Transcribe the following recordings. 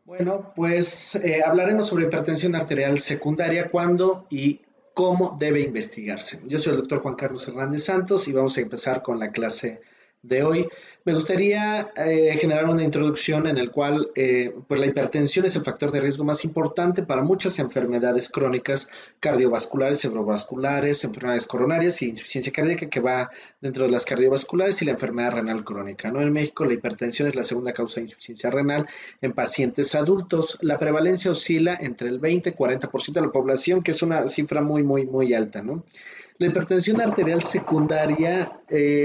Bueno, pues hablaremos sobre hipertensión arterial secundaria, cuándo y cómo debe investigarse. Yo soy el doctor Juan Carlos Hernández Santos y vamos a empezar con la clase de hoy. Me gustaría generar una introducción en el cual pues la hipertensión es el factor de riesgo más importante para muchas enfermedades crónicas cardiovasculares, cerebrovasculares, enfermedades coronarias y insuficiencia cardíaca que va dentro de las cardiovasculares y la enfermedad renal crónica, ¿no? En México la hipertensión es la segunda causa de insuficiencia renal en pacientes adultos. La prevalencia oscila entre el 20 y 40% de la población, que es una cifra muy alta, ¿no? La hipertensión arterial secundaria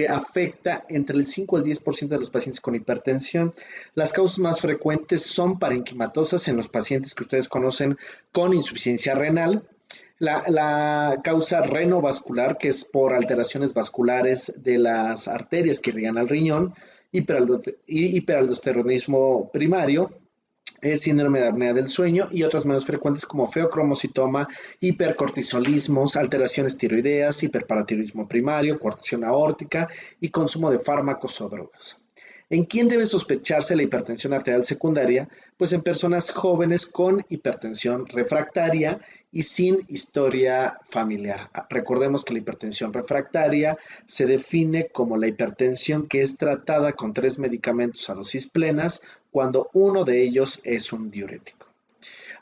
afecta entre el 5 al 10% de los pacientes con hipertensión. Las causas más frecuentes son parenquimatosas en los pacientes que ustedes conocen con insuficiencia renal. La causa renovascular, que es por alteraciones vasculares de las arterias que irrigan al riñón, hiperaldosteronismo primario, síndrome de apnea del sueño y otras menos frecuentes como feocromocitoma, hipercortisolismos, alteraciones tiroideas, hiperparatiroidismo primario, coartación aórtica y consumo de fármacos o drogas. ¿En quién debe sospecharse la hipertensión arterial secundaria? Pues en personas jóvenes con hipertensión refractaria y sin historia familiar. Recordemos que la hipertensión refractaria se define como la hipertensión que es tratada con 3 medicamentos a dosis plenas cuando uno de ellos es un diurético.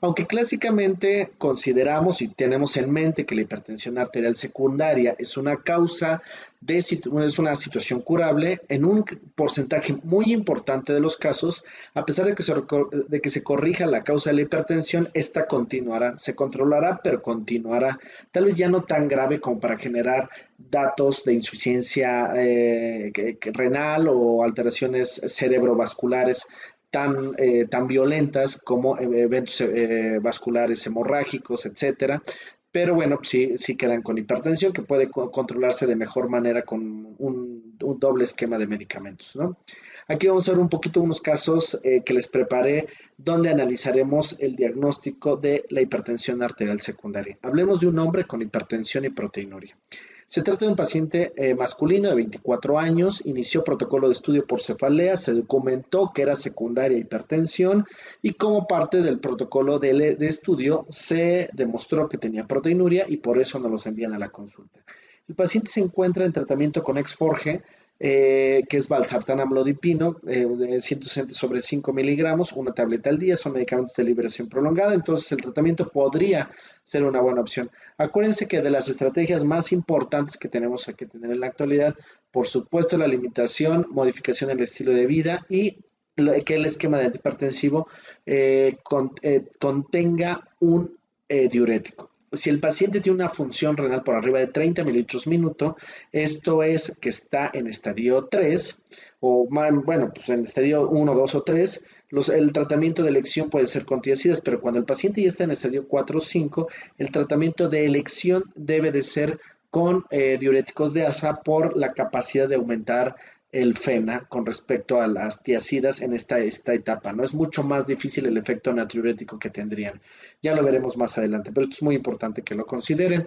Aunque clásicamente consideramos y tenemos en mente que la hipertensión arterial secundaria es una causa es una situación curable, en un porcentaje muy importante de los casos, a pesar de que se corrija la causa de la hipertensión, esta continuará, se controlará, pero continuará, tal vez ya no tan grave como para generar datos de insuficiencia renal o alteraciones cerebrovasculares tan violentas como eventos vasculares hemorrágicos, etcétera. Pero bueno, sí quedan con hipertensión que puede controlarse de mejor manera con un doble esquema de medicamentos, ¿no? Aquí vamos a ver un poquito unos casos que les preparé donde analizaremos el diagnóstico de la hipertensión arterial secundaria. Hablemos de un hombre con hipertensión y proteinuria. Se trata de un paciente masculino de 24 años, inició protocolo de estudio por cefalea, se documentó que era secundaria hipertensión y como parte del protocolo de estudio se demostró que tenía proteinuria y por eso nos los envían a la consulta. El paciente se encuentra en tratamiento con Exforge, que es valsartán amlodipino, 160 sobre 5 miligramos, una tableta al día, son medicamentos de liberación prolongada, entonces el tratamiento podría ser una buena opción. Acuérdense que de las estrategias más importantes que tenemos que tener en la actualidad, por supuesto la limitación, modificación del estilo de vida y que el esquema de antihipertensivo contenga un diurético. Si el paciente tiene una función renal por arriba de 30 mililitros minuto, esto es que está en estadio 3, o bueno, pues en estadio 1, 2 o 3, el tratamiento de elección puede ser con tiazidas, pero cuando el paciente ya está en estadio 4 o 5, el tratamiento de elección debe de ser con diuréticos de asa por la capacidad de aumentar el FENA con respecto a las tiazidas en esta etapa, ¿no? Es mucho más difícil el efecto natriurético que tendrían. Ya lo veremos más adelante, pero esto es muy importante que lo consideren.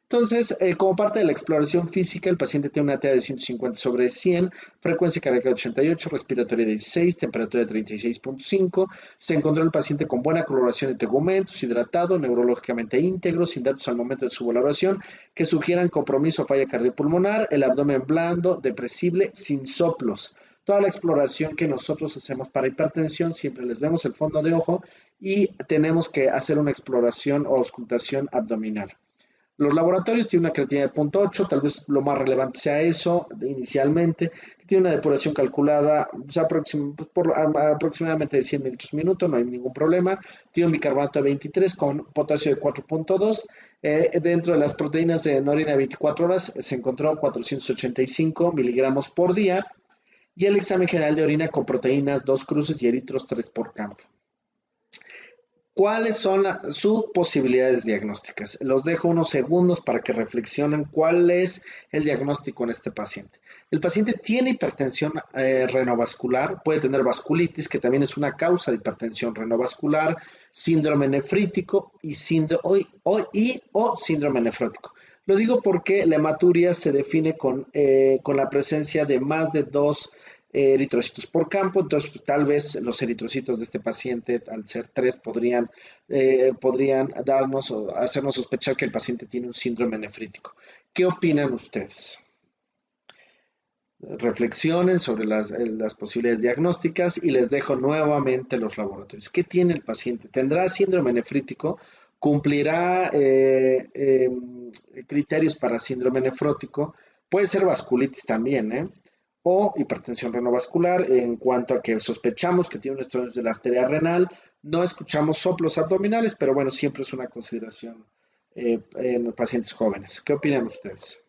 Entonces, como parte de la exploración física, el paciente tiene una TA de 150 sobre 100, frecuencia cardíaca de 88, respiratoria de 16, temperatura de 36.5. Se encontró el paciente con buena coloración de tegumentos, hidratado, neurológicamente íntegro, sin datos al momento de su valoración que sugieran compromiso o falla cardiopulmonar, el abdomen blando, depresible, sin soplos. Toda la exploración que nosotros hacemos para hipertensión, siempre les vemos el fondo de ojo y tenemos que hacer una exploración o auscultación abdominal. Los laboratorios tienen una creatinina de 0.8, tal vez lo más relevante sea eso inicialmente, que tiene una depuración calculada por aproximadamente de 100 mililitros minuto, no hay ningún problema. Tiene un bicarbonato de 23 con potasio de 4.2. Dentro de las proteínas de orina de 24 horas se encontró 485 miligramos por día y el examen general de orina con proteínas 2 cruces y eritros 3 por campo. ¿Cuáles son sus posibilidades diagnósticas? Los dejo unos segundos para que reflexionen cuál es el diagnóstico en este paciente. El paciente tiene hipertensión renovascular, puede tener vasculitis, que también es una causa de hipertensión renovascular, síndrome nefrítico y síndrome nefrótico. Lo digo porque la hematuria se define con la presencia de más de dos eritrocitos por campo. Entonces, pues, tal vez los eritrocitos de este paciente, al ser 3, podrían darnos o hacernos sospechar que el paciente tiene un síndrome nefrítico. ¿Qué opinan ustedes? Reflexionen sobre las posibilidades diagnósticas y les dejo nuevamente los laboratorios. ¿Qué tiene el paciente? ¿Tendrá síndrome nefrítico? ¿Cumplirá criterios para síndrome nefrótico? Puede ser vasculitis también, ¿eh? O hipertensión renovascular en cuanto a que sospechamos que tiene un estrés de la arteria renal. No escuchamos soplos abdominales, pero bueno, siempre es una consideración en pacientes jóvenes. ¿Qué opinan ustedes?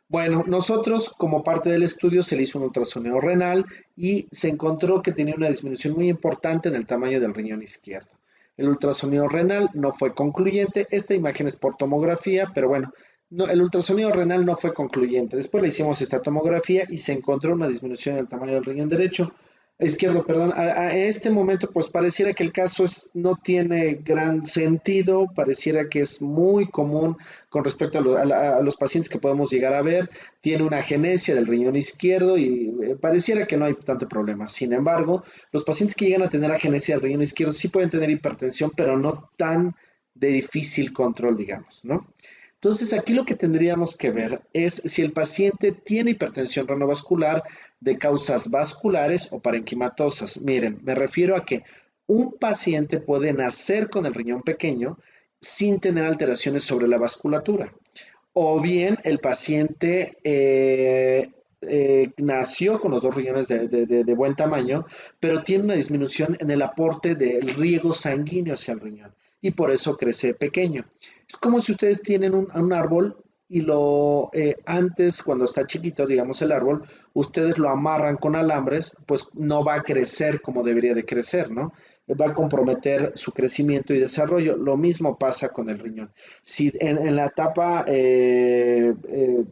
Bueno, nosotros como parte del estudio se le hizo un ultrasonido renal y se encontró que tenía una disminución muy importante en el tamaño del riñón izquierdo. El ultrasonido renal no fue concluyente, esta imagen es por tomografía, pero bueno, no, el ultrasonido renal no fue concluyente. Después le hicimos esta tomografía y se encontró una disminución del tamaño del riñón derecho, izquierdo, perdón. En este momento, pues pareciera que el caso no tiene gran sentido, pareciera que es muy común con respecto a los pacientes que podemos llegar a ver. Tiene una agenesia del riñón izquierdo y pareciera que no hay tanto problema. Sin embargo, los pacientes que llegan a tener agenesia del riñón izquierdo sí pueden tener hipertensión, pero no tan de difícil control, digamos, ¿no? Entonces, aquí lo que tendríamos que ver es si el paciente tiene hipertensión renovascular de causas vasculares o parenquimatosas. Miren, me refiero a que un paciente puede nacer con el riñón pequeño sin tener alteraciones sobre la vasculatura. O bien el paciente nació con los dos riñones de buen tamaño, pero tiene una disminución en el aporte del riego sanguíneo hacia el riñón y por eso crece pequeño. Es como si ustedes tienen un árbol y antes, cuando está chiquito, digamos el árbol, ustedes lo amarran con alambres, pues no va a crecer como debería de crecer, ¿no? Va a comprometer su crecimiento y desarrollo. Lo mismo pasa con el riñón. Si en la etapa,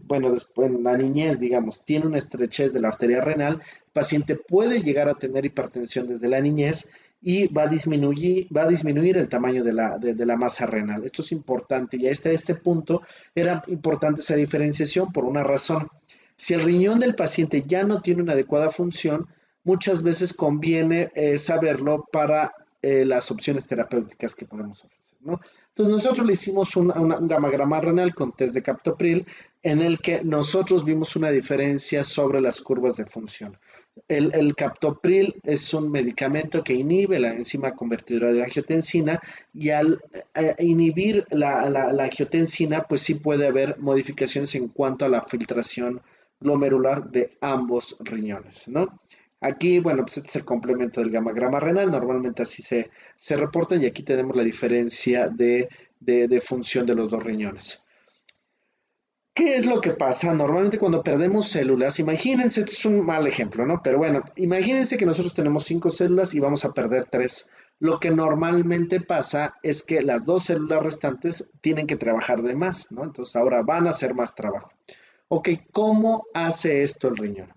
bueno, después, en la niñez, digamos, tiene una estrechez de la arteria renal, el paciente puede llegar a tener hipertensión desde la niñez y va a disminuir el tamaño de la masa renal. Esto es importante y hasta este punto era importante esa diferenciación por una razón. Si el riñón del paciente ya no tiene una adecuada función, muchas veces conviene saberlo para las opciones terapéuticas que podemos ofrecer, ¿no? Entonces nosotros le hicimos un gamagrama renal con test de captopril en el que nosotros vimos una diferencia sobre las curvas de función. El captopril es un medicamento que inhibe la enzima convertidora de angiotensina y al inhibir la angiotensina, pues sí puede haber modificaciones en cuanto a la filtración glomerular de ambos riñones, ¿no? Aquí, bueno, pues este es el complemento del gamagrama renal, normalmente así se reporta y aquí tenemos la diferencia de función de los dos riñones. ¿Qué es lo que pasa? Normalmente cuando perdemos células, imagínense, esto es un mal ejemplo, ¿no? Pero bueno, imagínense que nosotros tenemos 5 células y vamos a perder 3. Lo que normalmente pasa es que las 2 células restantes tienen que trabajar de más, ¿no? Entonces ahora van a hacer más trabajo. Ok, ¿cómo hace esto el riñón?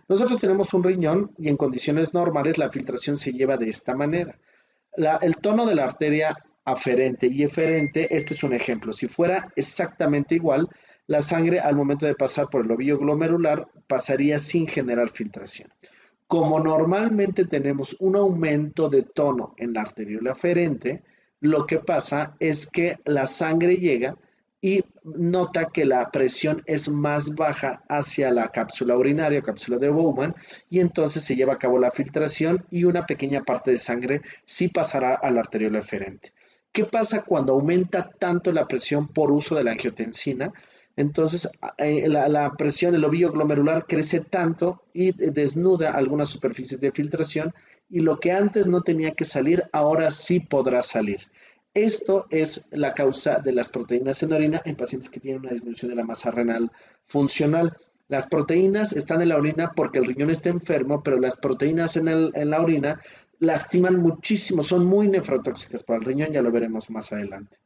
Nosotros tenemos un riñón y en condiciones normales la filtración se lleva de esta manera. El tono de la arteria aferente y eferente, este es un ejemplo. Si fuera exactamente igual, la sangre al momento de pasar por el ovillo glomerular pasaría sin generar filtración. Como normalmente tenemos un aumento de tono en la arteriola aferente, lo que pasa es que la sangre llega y nota que la presión es más baja hacia la cápsula urinaria o cápsula de Bowman y entonces se lleva a cabo la filtración y una pequeña parte de sangre sí pasará a la arteriola eferente. ¿Qué pasa cuando aumenta tanto la presión por uso de la angiotensina? Entonces, la presión, el ovillo glomerular crece tanto y desnuda algunas superficies de filtración y lo que antes no tenía que salir, ahora sí podrá salir. Esto es la causa de las proteínas en orina en pacientes que tienen una disminución de la masa renal funcional. Las proteínas están en la orina porque el riñón está enfermo, pero las proteínas en la orina lastiman muchísimo, son muy nefrotóxicas para el riñón, ya lo veremos más adelante.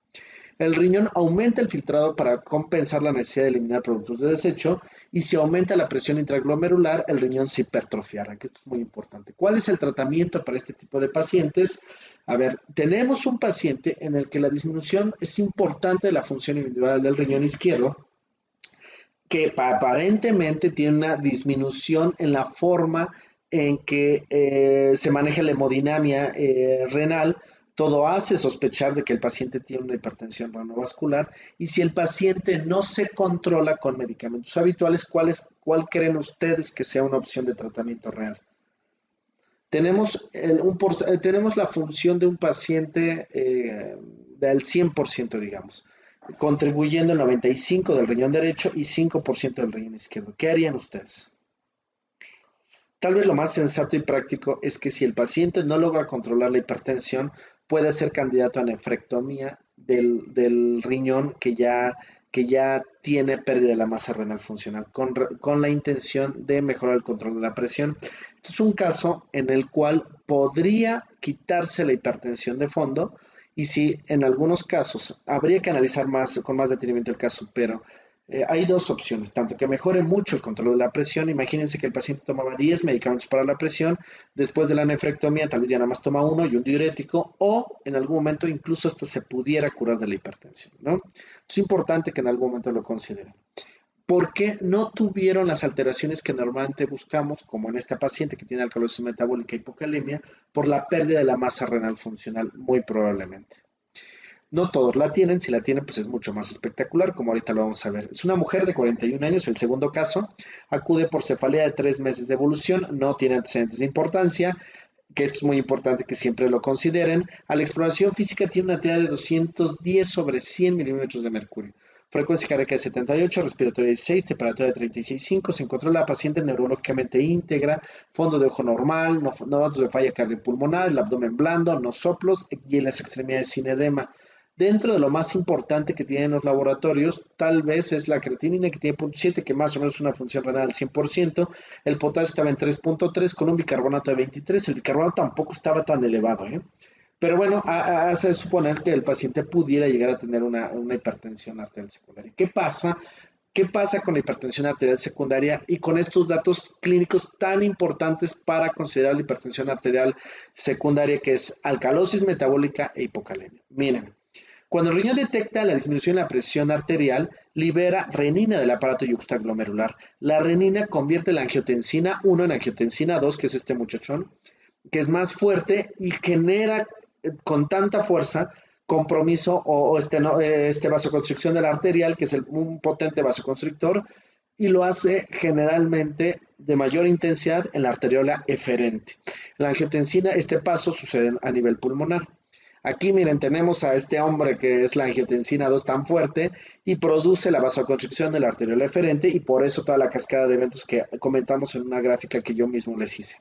El riñón aumenta el filtrado para compensar la necesidad de eliminar productos de desecho y si aumenta la presión intraglomerular, el riñón se hipertrofiará, que esto es muy importante. ¿Cuál es el tratamiento para este tipo de pacientes? A ver, tenemos un paciente en el que la disminución es importante de la función individual del riñón izquierdo. que aparentemente tiene una disminución en la forma en que se maneja la hemodinamia renal. Todo hace sospechar de que el paciente tiene una hipertensión renovascular, y si el paciente no se controla con medicamentos habituales, ¿cuál creen ustedes que sea una opción de tratamiento real? Tenemos la función de un paciente del 100%, digamos, contribuyendo el 95% del riñón derecho y 5% del riñón izquierdo. ¿Qué harían ustedes? Tal vez lo más sensato y práctico es que si el paciente no logra controlar la hipertensión, puede ser candidato a nefrectomía del riñón que ya tiene pérdida de la masa renal funcional, con la intención de mejorar el control de la presión. Este es un caso en el cual podría quitarse la hipertensión de fondo, y si en algunos casos habría que analizar con más detenimiento el caso, pero hay dos opciones, tanto que mejore mucho el control de la presión. Imagínense que el paciente tomaba 10 medicamentos para la presión, después de la nefrectomía tal vez ya nada más toma uno y un diurético, o en algún momento incluso hasta se pudiera curar de la hipertensión, ¿no? Es importante que en algún momento lo consideren. ¿Por qué no tuvieron las alteraciones que normalmente buscamos, como en esta paciente que tiene alcalosis metabólica y hipocalemia, por la pérdida de la masa renal funcional? Muy probablemente. No todos la tienen, si la tienen pues es mucho más espectacular, como ahorita lo vamos a ver. Es una mujer de 41 años, el segundo caso, acude por cefalea de 3 meses de evolución, no tiene antecedentes de importancia, que esto es muy importante que siempre lo consideren. A la exploración física tiene una TA de 210 sobre 100 milímetros de mercurio. Frecuencia cardíaca de 78, respiratoria de 16, temperatura de 36,5. Se encontró la paciente neurológicamente íntegra, fondo de ojo normal, no datos de falla cardiopulmonar, el abdomen blando, no soplos y en las extremidades sin edema. Dentro de lo más importante que tienen los laboratorios, tal vez es la creatinina, que tiene 0.7, que más o menos es una función renal al 100%. El potasio estaba en 3.3 con un bicarbonato de 23. El bicarbonato tampoco estaba tan elevado, ¿eh? Pero bueno, hace suponer que el paciente pudiera llegar a tener una hipertensión arterial secundaria. ¿Qué pasa? ¿Qué pasa con la hipertensión arterial secundaria y con estos datos clínicos tan importantes para considerar la hipertensión arterial secundaria, que es alcalosis metabólica e hipocalemia? Miren, cuando el riñón detecta la disminución de la presión arterial, libera renina del aparato yuxtaglomerular. La renina convierte la angiotensina 1 en angiotensina 2, que es este muchachón, que es más fuerte y genera con tanta fuerza compromiso o vasoconstricción de la arterial, que es un potente vasoconstrictor, y lo hace generalmente de mayor intensidad en la arteriola eferente. La angiotensina, este paso sucede a nivel pulmonar. Aquí, miren, tenemos a este hombre que es la angiotensina 2 tan fuerte y produce la vasoconstricción de la arteriola eferente, y por eso toda la cascada de eventos que comentamos en una gráfica que yo mismo les hice.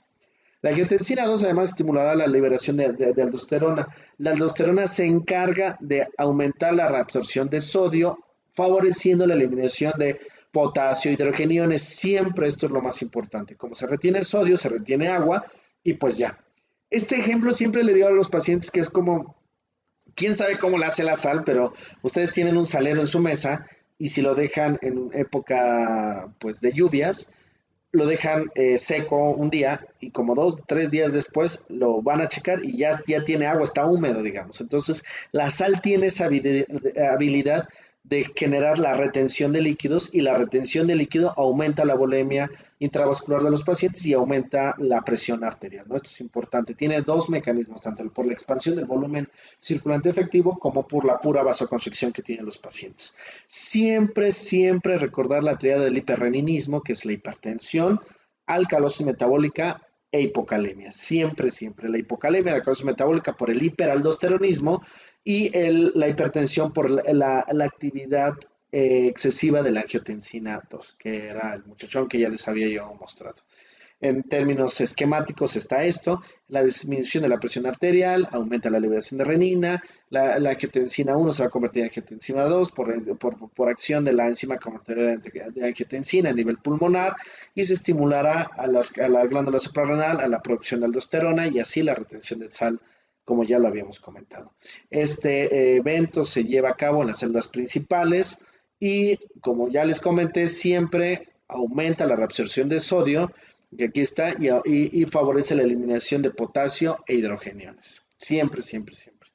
La angiotensina 2 además estimulará la liberación de aldosterona. La aldosterona se encarga de aumentar la reabsorción de sodio, favoreciendo la eliminación de potasio, hidrogeniones. Siempre esto es lo más importante. Como se retiene el sodio, se retiene agua y pues ya. Este ejemplo siempre le digo a los pacientes que es como, quién sabe cómo le hace la sal, pero ustedes tienen un salero en su mesa y si lo dejan en época pues de lluvias, lo dejan seco un día y como 2, 3 días después lo van a checar y ya tiene agua, está húmedo, digamos. Entonces, la sal tiene esa habilidad de generar la retención de líquidos, y la retención de líquido aumenta la volemia intravascular de los pacientes y aumenta la presión arterial, ¿no? Esto es importante. Tiene dos mecanismos, tanto por la expansión del volumen circulante efectivo como por la pura vasoconstricción que tienen los pacientes. Siempre, siempre recordar la triada del hiperreninismo, que es la hipertensión, alcalosis metabólica e hipocalemia. Siempre, siempre. La hipocalemia, la alcalosis metabólica por el hiperaldosteronismo, y la hipertensión por la actividad excesiva de la angiotensina 2, que era el muchachón que ya les había yo mostrado. En términos esquemáticos está esto: la disminución de la presión arterial, aumenta la liberación de renina, la angiotensina 1 se va a convertir en angiotensina 2 por acción de la enzima convertidora de angiotensina a nivel pulmonar, y se estimulará a la glándula suprarrenal, a la producción de aldosterona y así la retención de sal, como ya lo habíamos comentado. Este evento se lleva a cabo en las células principales y, como ya les comenté, siempre aumenta la reabsorción de sodio, que aquí está, y favorece la eliminación de potasio e hidrogeniones. Siempre, siempre, siempre.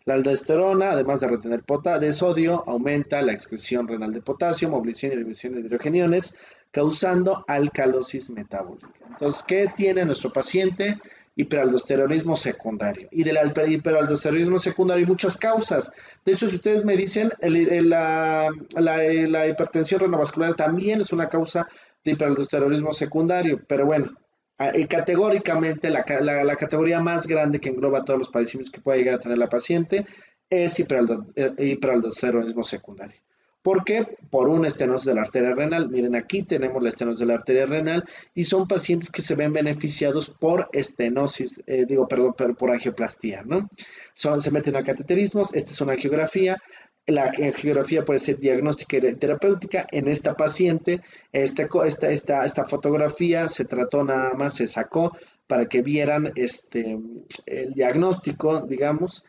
La aldosterona, además de retener de sodio, aumenta la excreción renal de potasio, movilización y inhibición de hidrogeniones, causando alcalosis metabólica. Entonces, ¿qué tiene nuestro paciente? Hiperaldosteronismo secundario. Y del hiperaldosteronismo secundario hay muchas causas. De hecho, si ustedes me dicen, la hipertensión renovascular también es una causa de hiperaldosteronismo secundario, pero bueno, categóricamente la categoría más grande que engloba todos los padecimientos que puede llegar a tener la paciente es hiperaldosteronismo secundario. ¿Por qué? Por una estenosis de la arteria renal. Miren, aquí tenemos la estenosis de la arteria renal y son pacientes que se ven beneficiados por estenosis, por angioplastía, ¿no? Se meten a cateterismos, esta es una angiografía. La angiografía puede ser diagnóstica y terapéutica. En esta paciente, esta fotografía se trató nada más, se sacó para que vieran el diagnóstico, digamos.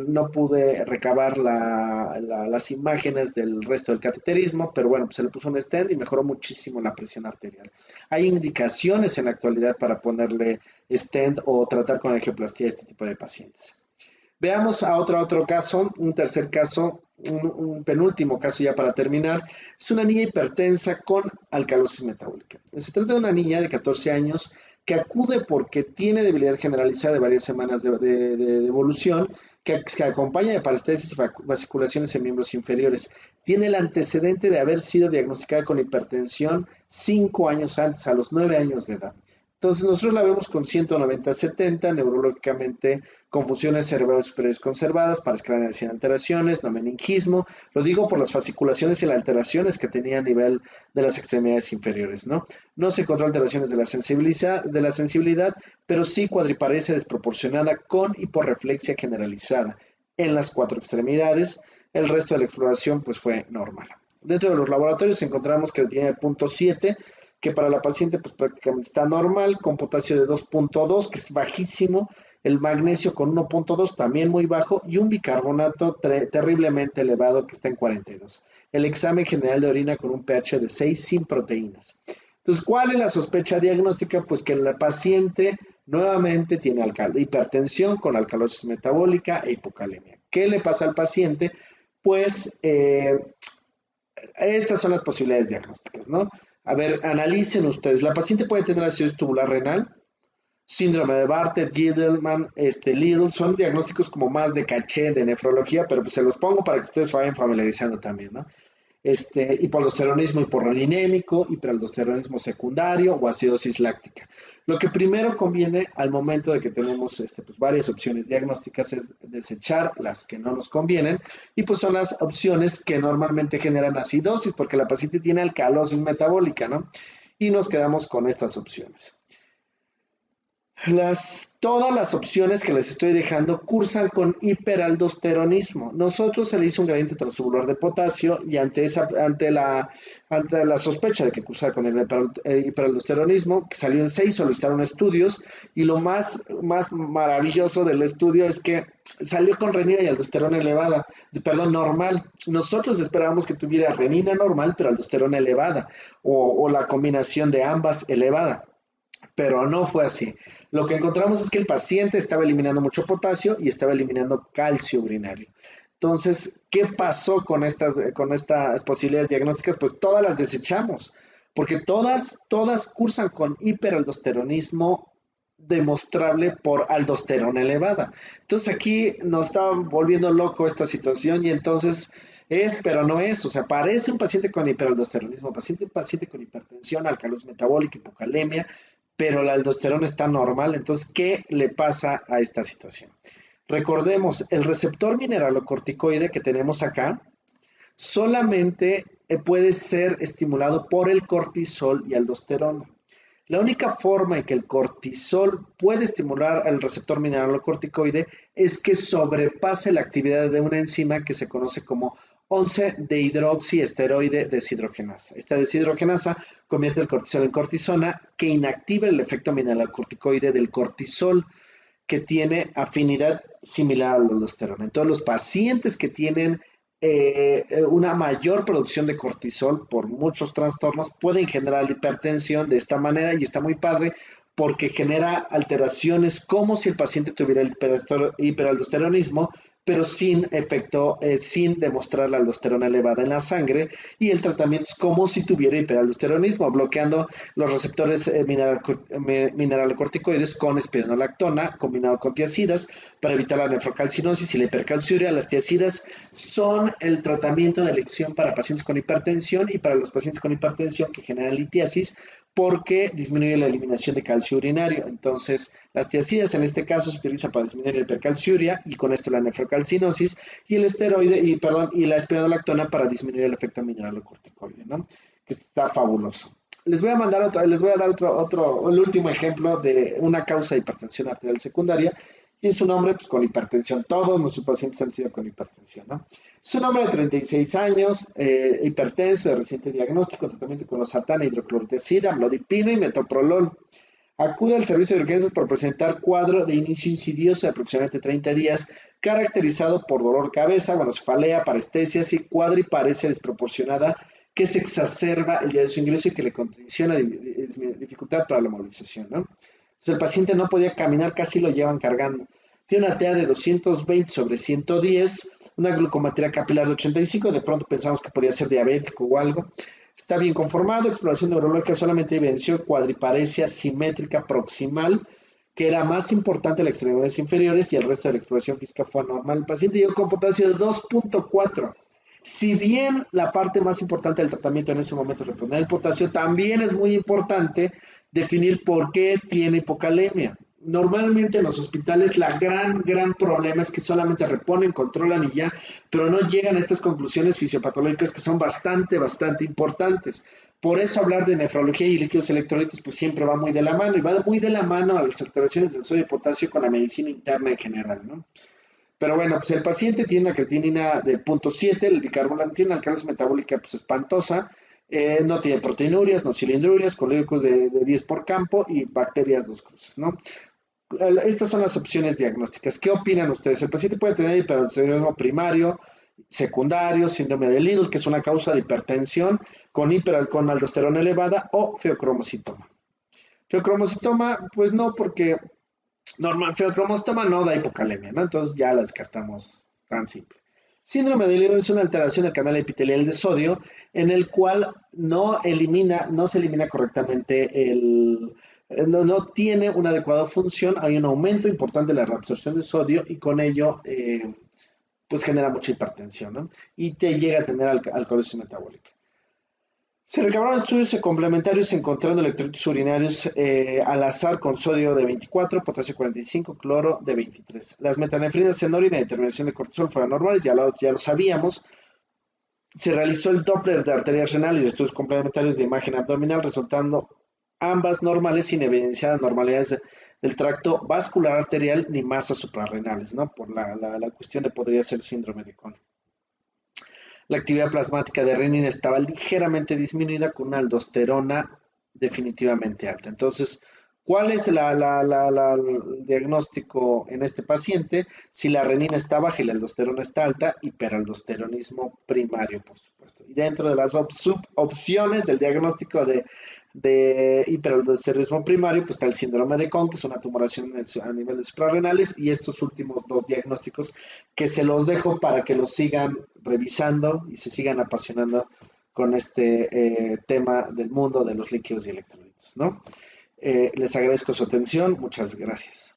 No pude recabar las imágenes del resto del cateterismo, pero bueno, pues se le puso un stent y mejoró muchísimo la presión arterial. Hay indicaciones en la actualidad para ponerle stent o tratar con angioplastía a este tipo de pacientes. Veamos a otro caso, un tercer caso, un penúltimo caso ya para terminar. Es una niña hipertensa con alcalosis metabólica. Se trata de una niña de 14 años que acude porque tiene debilidad generalizada de varias semanas de evolución, que acompaña de parálisis y vasculaciones en miembros inferiores. Tiene el antecedente de haber sido diagnosticada con hipertensión 5 años antes, a los 9 años de edad. Entonces nosotros la vemos con 190-70, neurológicamente con funciones cerebrales superiores conservadas, pares craneales sin alteraciones, no meningismo. Lo digo por las fasciculaciones y las alteraciones que tenía a nivel de las extremidades inferiores, ¿no? No se encontró alteraciones de la sensibilidad, pero sí cuadriparesia desproporcionada con hiporreflexia generalizada en las 4 extremidades. El resto de la exploración pues fue normal. Dentro de los laboratorios encontramos que tiene el punto 7, que para la paciente pues prácticamente está normal, con potasio de 2.2, que es bajísimo, el magnesio con 1.2, también muy bajo, y un bicarbonato terriblemente elevado que está en 42. El examen general de orina con un pH de 6 sin proteínas. Entonces, ¿cuál es la sospecha diagnóstica? Pues que la paciente nuevamente tiene hipertensión con alcalosis metabólica e hipocalemia. ¿Qué le pasa al paciente? Pues estas son las posibilidades diagnósticas, ¿no? A ver, analicen ustedes. La paciente puede tener acidosis tubular renal, síndrome de Bartter, Gidelman, Lidl, son diagnósticos como más de caché de nefrología, pero pues se los pongo para que ustedes se vayan familiarizando también, ¿no? Hipoaldosteronismo hiporrolinémico, hiperaldosteronismo secundario o acidosis láctica. Lo que primero conviene al momento de que tenemos pues varias opciones diagnósticas es desechar las que no nos convienen y pues son las opciones que normalmente generan acidosis porque la paciente tiene alcalosis metabólica, ¿no? Y nos quedamos con estas opciones. Todas las opciones que les estoy dejando cursan con hiperaldosteronismo. Nosotros se le hizo un gradiente transtubular de potasio y ante la sospecha de que cursara con el hiperaldosteronismo, que salió en 6, solicitaron estudios y lo más maravilloso del estudio es que salió con renina y aldosterona elevada, normal. Nosotros esperábamos que tuviera renina normal, pero aldosterona elevada o la combinación de ambas elevada. Pero no fue así. Lo que encontramos es que el paciente estaba eliminando mucho potasio y estaba eliminando calcio urinario. Entonces, ¿qué pasó con estas posibilidades diagnósticas? Pues todas las desechamos, porque todas cursan con hiperaldosteronismo demostrable por aldosterona elevada. Entonces aquí nos está volviendo loco esta situación y entonces pero no es, o sea, parece un paciente con hiperaldosteronismo, paciente con hipertensión, alcalosis metabólica, hipocalemia, pero la aldosterona está normal. Entonces, ¿qué le pasa a esta situación? Recordemos, el receptor mineralocorticoide que tenemos acá solamente puede ser estimulado por el cortisol y aldosterona. La única forma en que el cortisol puede estimular al receptor mineralocorticoide es que sobrepase la actividad de una enzima que se conoce como 11-dehidroxiesteroide deshidrogenasa. Esta deshidrogenasa convierte el cortisol en cortisona que inactiva el efecto mineralocorticoide del cortisol que tiene afinidad similar a la aldosterona. Entonces, los pacientes que tienen una mayor producción de cortisol por muchos trastornos pueden generar hipertensión de esta manera y está muy padre porque genera alteraciones como si el paciente tuviera el hiperaldosteronismo, pero sin efecto, sin demostrar la aldosterona elevada en la sangre, y el tratamiento es como si tuviera hiperaldosteronismo, bloqueando los receptores mineralocorticoides con espironolactona combinado con tiazidas para evitar la nefrocalcinosis y la hipercalciuria. Las tiazidas son el tratamiento de elección para pacientes con hipertensión y para los pacientes con hipertensión que generan litiasis porque disminuye la eliminación de calcio urinario. Entonces, las tiazidas en este caso se utilizan para disminuir la hipercalciuria y con esto la nefrocalcinosis y el esteroide y la espironolactona para disminuir el efecto mineralocorticoide, ¿no? Que está fabuloso. Les voy a dar el último ejemplo de una causa de hipertensión arterial secundaria y es un hombre pues, con hipertensión. Todos nuestros pacientes han sido con hipertensión, ¿no? Es un hombre de 36 años, hipertenso, de reciente diagnóstico, tratamiento con losartana, hidroclorotiazida, amlodipino y metoprolol. Acude al servicio de urgencias por presentar cuadro de inicio insidioso de aproximadamente 30 días, caracterizado por dolor de cabeza, cefalea, parestesias y cuadriparesia desproporcionada que se exacerba el día de su ingreso y que le condiciona dificultad para la movilización, ¿no? Entonces el paciente no podía caminar, casi lo llevan cargando. Tiene una TEA de 220/110, una glucometría capilar de 85, de pronto pensamos que podía ser diabético o algo. Está bien conformado, exploración neurológica solamente evidenció cuadriparesia simétrica proximal, que era más importante las extremidades inferiores y el resto de la exploración física fue anormal. El paciente llegó con potasio de 2.4. Si bien la parte más importante del tratamiento en ese momento es reponer el potasio, también es muy importante definir por qué tiene hipocalemia. Normalmente en los hospitales la gran problema es que solamente reponen, controlan y ya, pero no llegan a estas conclusiones fisiopatológicas que son bastante importantes. Por eso hablar de nefrología y líquidos electrolitos pues siempre va muy de la mano y va muy de la mano a las alteraciones del sodio y potasio con la medicina interna en general, ¿no? Pero bueno, pues el paciente tiene una creatinina de 0.7, el bicarbonato tiene una alcalosis metabólica pues espantosa, no tiene proteinurias, no cilindrurias, colíricos de 10 por campo y bacterias 2 cruces, ¿no? Estas son las opciones diagnósticas. ¿Qué opinan ustedes? El paciente puede tener hiperaldosteronismo primario, secundario, síndrome de Liddle, que es una causa de hipertensión con aldosterona elevada o feocromocitoma. Feocromocitoma, pues no, porque feocromocitoma no da hipocalemia, ¿no? Entonces ya la descartamos tan simple. Síndrome de Liddle es una alteración del canal epitelial de sodio en el cual no se elimina correctamente no tiene una adecuada función, hay un aumento importante de la reabsorción de sodio y con ello pues genera mucha hipertensión, ¿no? Y te llega a tener alcoholosis metabólica. Se recabaron estudios complementarios encontrando electrolitos urinarios al azar con sodio de 24, potasio 45, cloro de 23. Las metanefrinas en orina y determinación de cortisol fueron normales, ya lo sabíamos. Se realizó el Doppler de arterias renales y estudios complementarios de imagen abdominal, resultando ambas normales sin evidenciar anormalidades del tracto vascular arterial ni masas suprarrenales, ¿no? Por la cuestión de podría ser síndrome de Cohn. La actividad plasmática de renina estaba ligeramente disminuida con una aldosterona definitivamente alta. Entonces, ¿cuál es el diagnóstico en este paciente? Si la renina está baja y la aldosterona está alta, hiperaldosteronismo primario, por supuesto. Y dentro de las subopciones del diagnóstico de hiperaldosteronismo primario, pues está el síndrome de Cohn, que es una tumoración a nivel de suprarrenales, y estos últimos dos diagnósticos que se los dejo para que los sigan revisando y se sigan apasionando con este tema del mundo de los líquidos y electrolitos, ¿no? Les agradezco su atención, muchas gracias.